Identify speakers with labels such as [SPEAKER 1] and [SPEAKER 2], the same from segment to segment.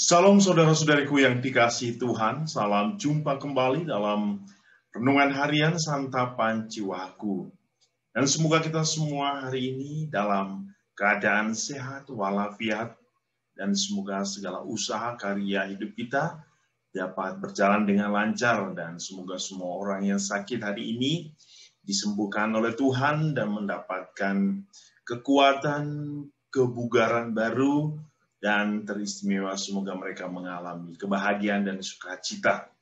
[SPEAKER 1] Salam saudara-saudariku yang dikasihi Tuhan, salam jumpa kembali dalam renungan harian Santapan Jiwaku. Dan semoga kita semua hari ini dalam keadaan sehat walafiat, dan semoga segala usaha karya hidup kita dapat berjalan dengan lancar, dan semoga semua orang yang sakit hari ini disembuhkan oleh Tuhan dan mendapatkan kekuatan, kebugaran baru, dan teristimewa. Semoga mereka mengalami kebahagiaan dan sukacita.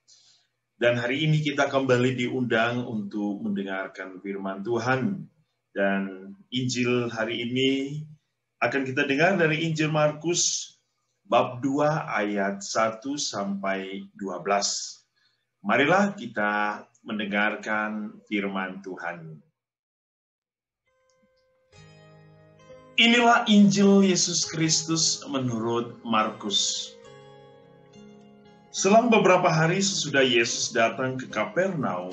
[SPEAKER 1] Dan hari ini kita kembali diundang untuk mendengarkan firman Tuhan. Dan Injil hari ini akan kita dengar dari Injil Markus bab 2 ayat 1 sampai 12. Marilah kita mendengarkan firman Tuhan. Inilah Injil Yesus Kristus menurut Markus. Selang beberapa hari sesudah Yesus datang ke Kapernaum,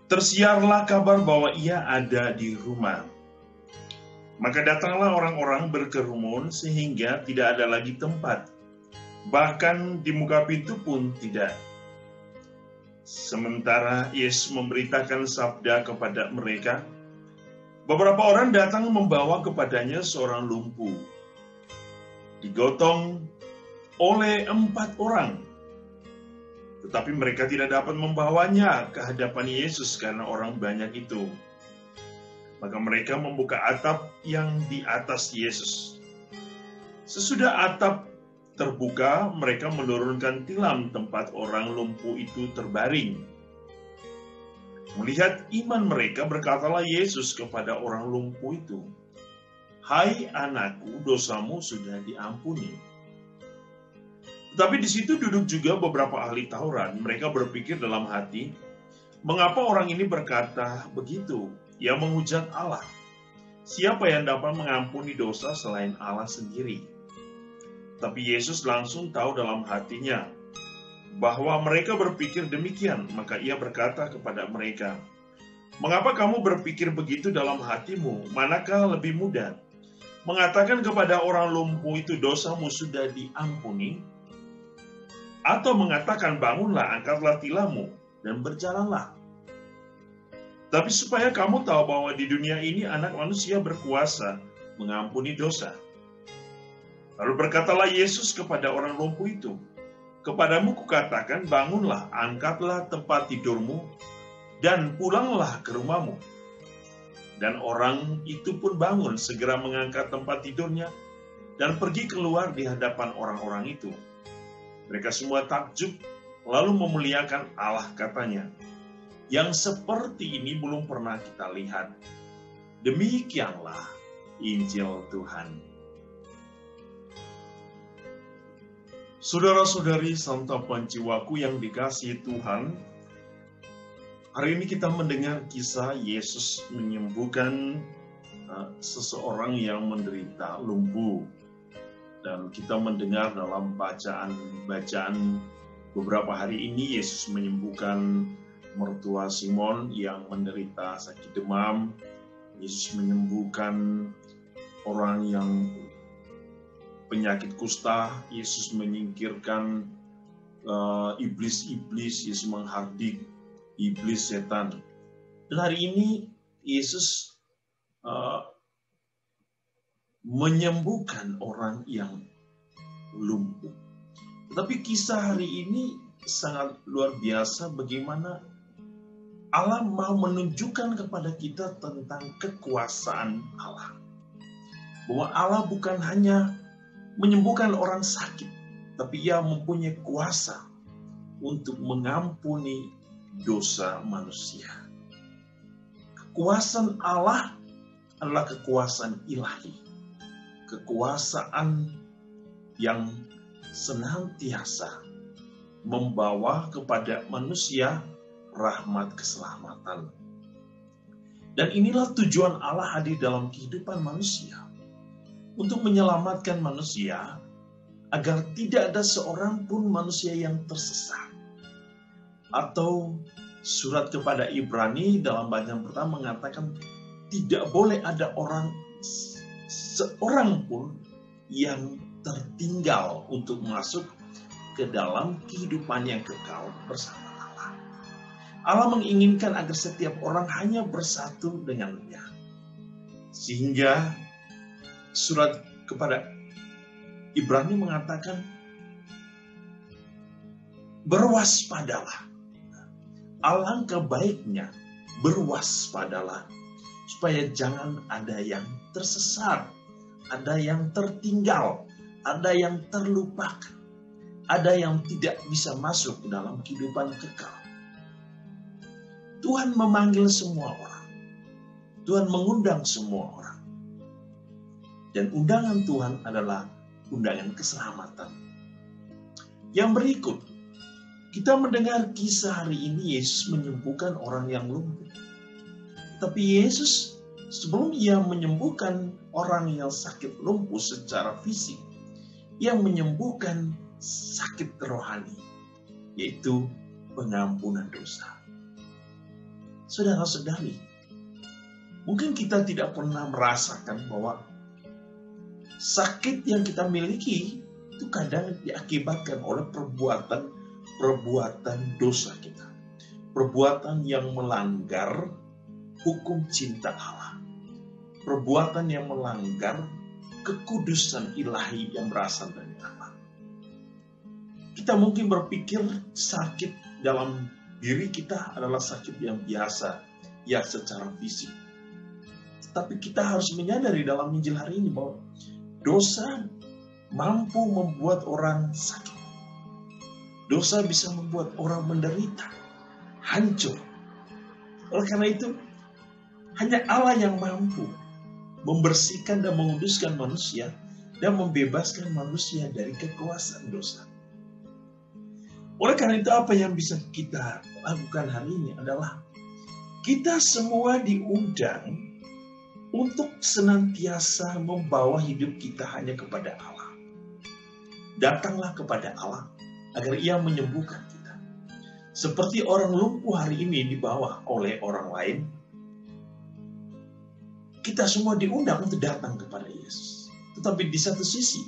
[SPEAKER 1] tersiarlah kabar bahwa ia ada di rumah. Maka datanglah orang-orang berkerumun sehingga tidak ada lagi tempat, bahkan di muka pintu pun tidak. Sementara Yesus memberitakan sabda kepada mereka, beberapa orang datang membawa kepadanya seorang lumpuh, digotong oleh 4 orang. Tetapi mereka tidak dapat membawanya ke hadapan Yesus karena orang banyak itu. Maka mereka membuka atap yang di atas Yesus. Sesudah atap terbuka, mereka menurunkan tilam tempat orang lumpuh itu terbaring. Melihat iman mereka, berkatalah Yesus kepada orang lumpuh itu, "Hai anakku, dosamu sudah diampuni." Tetapi di situ duduk juga beberapa ahli Taurat. Mereka berpikir dalam hati, mengapa orang ini berkata begitu? Ia menghujat Allah. Siapa yang dapat mengampuni dosa selain Allah sendiri? Tapi Yesus langsung tahu dalam hatinya bahwa mereka berpikir demikian, maka ia berkata kepada mereka, "Mengapa kamu berpikir begitu dalam hatimu? Manakah lebih mudah, mengatakan kepada orang lumpuh itu dosamu sudah diampuni, atau mengatakan bangunlah, angkatlah tilammu, dan berjalanlah? Tapi supaya kamu tahu bahwa di dunia ini anak manusia berkuasa mengampuni dosa." Lalu berkatalah Yesus kepada orang lumpuh itu, "Kepadamu kukatakan, bangunlah, angkatlah tempat tidurmu, dan pulanglah ke rumahmu." Dan orang itu pun bangun, segera mengangkat tempat tidurnya, dan pergi keluar di hadapan orang-orang itu. Mereka semua takjub, lalu memuliakan Allah, katanya, "Yang seperti ini belum pernah kita lihat." Demikianlah Injil Tuhan. Saudara-saudari Santapan Jiwaku yang dikasihi Tuhan, hari ini kita mendengar kisah Yesus menyembuhkan seseorang yang menderita lumpuh. Dan kita mendengar dalam bacaan beberapa hari ini, Yesus menyembuhkan mertua Simon yang menderita sakit demam. Yesus menyembuhkan orang yang penyakit kusta. Yesus menyingkirkan iblis-iblis. Yesus menghardik iblis setan. Dan hari ini Yesus menyembuhkan orang yang lumpuh. Tetapi kisah hari ini sangat luar biasa, bagaimana Allah mau menunjukkan kepada kita tentang kekuasaan Allah. Bahwa Allah bukan hanya menyembuhkan orang sakit, tapi Ia mempunyai kuasa untuk mengampuni dosa manusia. Kekuasaan Allah adalah kekuasaan ilahi. Kekuasaan yang senantiasa membawa kepada manusia rahmat keselamatan. Dan inilah tujuan Allah hadir dalam kehidupan manusia, untuk menyelamatkan manusia agar tidak ada seorang pun manusia yang tersesat. Atau surat kepada Ibrani dalam bacaan pertama mengatakan, tidak boleh ada seorang pun yang tertinggal untuk masuk ke dalam kehidupan yang kekal bersama Allah. Allah menginginkan agar setiap orang hanya bersatu dengannya. Sehingga surat kepada Ibrani mengatakan, berwaspadalah. Alangkah baiknya berwaspadalah, supaya jangan ada yang tersesat, ada yang tertinggal, ada yang terlupakan, ada yang tidak bisa masuk dalam kehidupan kekal. Tuhan memanggil semua orang. Tuhan mengundang semua orang. Dan undangan Tuhan adalah undangan keselamatan. Yang berikut, kita mendengar kisah hari ini Yesus menyembuhkan orang yang lumpuh. Tapi Yesus sebelum ia menyembuhkan orang yang sakit lumpuh secara fisik, ia menyembuhkan sakit rohani, yaitu pengampunan dosa. Saudara-saudari, mungkin kita tidak pernah merasakan bahwa sakit yang kita miliki itu kadang diakibatkan oleh perbuatan dosa kita. Perbuatan yang melanggar hukum cinta Allah. Perbuatan yang melanggar kekudusan ilahi yang berasal dari Allah. Kita mungkin berpikir sakit dalam diri kita adalah sakit yang biasa, ya secara fisik. Tapi kita harus menyadari dalam Injil hari ini bahwa dosa mampu membuat orang sakit. Dosa bisa membuat orang menderita, hancur. Oleh karena itu, hanya Allah yang mampu membersihkan dan menguduskan manusia dan membebaskan manusia dari kekuasaan dosa. Oleh karena itu, apa yang bisa kita lakukan hari ini adalah kita semua diundang untuk senantiasa membawa hidup kita hanya kepada Allah. Datanglah kepada Allah agar Ia menyembuhkan kita. Seperti orang lumpuh hari ini dibawa oleh orang lain, kita semua diundang untuk datang kepada Yesus. Tetapi di satu sisi,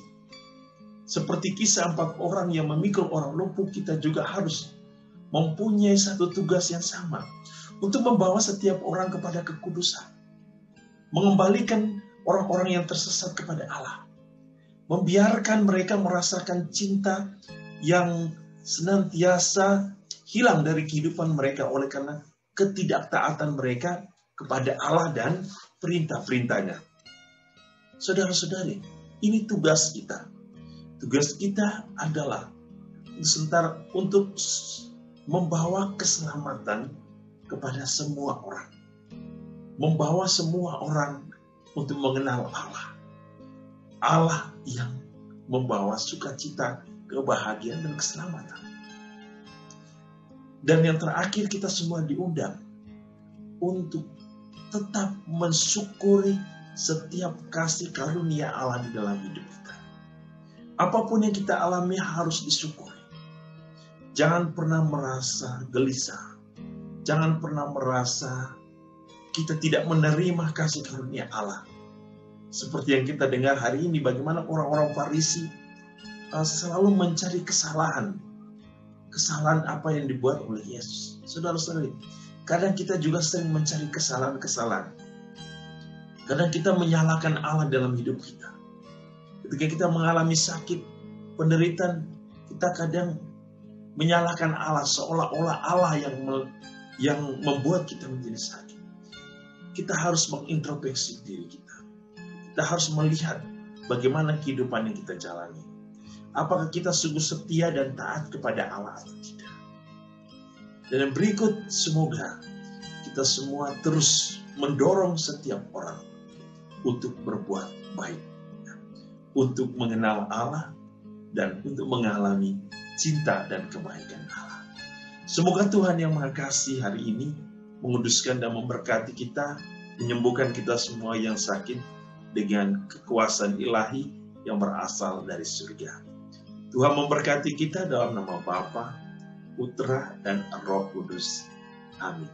[SPEAKER 1] seperti kisah 4 orang yang memikul orang lumpuh, kita juga harus mempunyai satu tugas yang sama untuk membawa setiap orang kepada kekudusan. Mengembalikan orang-orang yang tersesat kepada Allah. Membiarkan mereka merasakan cinta yang senantiasa hilang dari kehidupan mereka oleh karena ketidaktaatan mereka kepada Allah dan perintah-perintahnya. Saudara-saudari, ini tugas kita. Tugas kita adalah untuk membawa keselamatan kepada semua orang. Membawa semua orang untuk mengenal Allah. Allah yang membawa sukacita, kebahagiaan, dan keselamatan. Dan yang terakhir, kita semua diundang untuk tetap mensyukuri setiap kasih karunia Allah di dalam hidup kita. Apapun yang kita alami harus disyukuri. Jangan pernah merasa gelisah. Jangan pernah merasa kita tidak menerima kasih karunia Allah. Seperti yang kita dengar hari ini, bagaimana orang-orang Farisi selalu mencari kesalahan. Kesalahan apa yang dibuat oleh Yesus. Saudara-saudari, kadang kita juga sering mencari kesalahan-kesalahan. Kadang kita menyalahkan Allah dalam hidup kita. Ketika kita mengalami sakit, penderitaan, kita kadang menyalahkan Allah seolah-olah Allah yang membuat kita menjadi sakit. Kita harus mengintrospeksi diri kita. Kita harus melihat bagaimana kehidupan yang kita jalani. Apakah kita sungguh setia dan taat kepada Allah atau tidak. Dan yang berikut, semoga kita semua terus mendorong setiap orang untuk berbuat baik. Untuk mengenal Allah dan untuk mengalami cinta dan kebaikan Allah. Semoga Tuhan yang Maha Kasih hari ini menguduskan dan memberkati kita, menyembuhkan kita semua yang sakit dengan kekuasaan ilahi yang berasal dari surga. Tuhan memberkati kita dalam nama Bapa, Putra, dan Roh Kudus. Amin.